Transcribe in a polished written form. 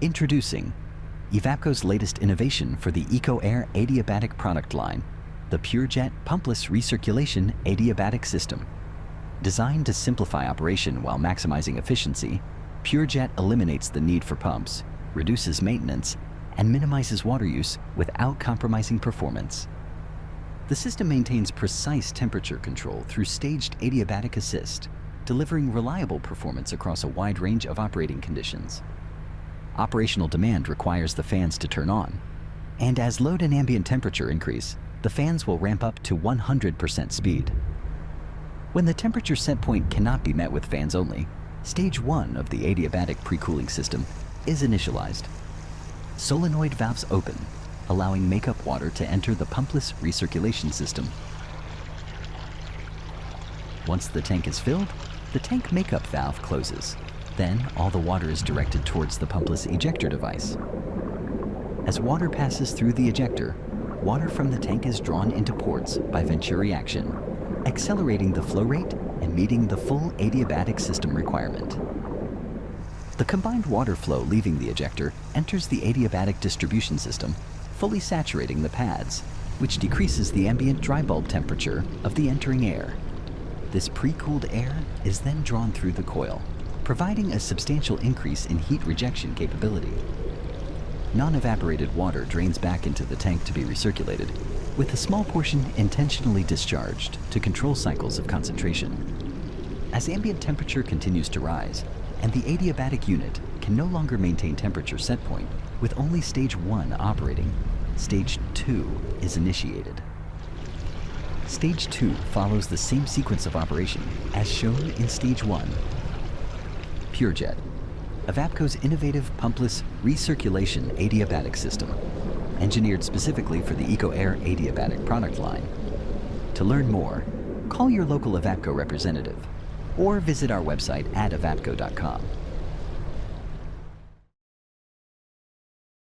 Introducing EVAPCO's latest innovation for the EcoAir Adiabatic product line, the PuRe-JET Pumpless Recirculation Adiabatic system. Designed to simplify operation while maximizing efficiency, PuRe-JET eliminates the need for pumps, reduces maintenance, and minimizes water use without compromising performance. The system maintains precise temperature control through staged adiabatic assist, delivering reliable performance across a wide range of operating conditions. Operational demand requires the fans to turn on, and as load and ambient temperature increase, the fans will ramp up to 100% speed. When the temperature set point cannot be met with fans only, stage 1 of the adiabatic pre-cooling system is initialized. Solenoid valves open, allowing makeup water to enter the pumpless recirculation system. Once the tank is filled, the tank makeup valve closes. Then all the water is directed towards the pumpless ejector device. As water passes through the ejector, water from the tank is drawn into ports by Venturi action, accelerating the flow rate and meeting the full adiabatic system requirement. The combined water flow leaving the ejector enters the adiabatic distribution system, fully saturating the pads, which decreases the ambient dry bulb temperature of the entering air. This pre-cooled air is then drawn through the coil, providing a substantial increase in heat rejection capability. Non-evaporated water drains back into the tank to be recirculated, with a small portion intentionally discharged to control cycles of concentration. As ambient temperature continues to rise, and the adiabatic unit can no longer maintain temperature set point with only stage 1 operating, stage 2 is initiated. Stage 2 follows the same sequence of operation as shown in stage 1. PuRe-JET, EVAPCO's innovative pumpless recirculation adiabatic system, engineered specifically for the EcoAir Adiabatic product line. To learn more, call your local EVAPCO representative or visit our website at evapco.com.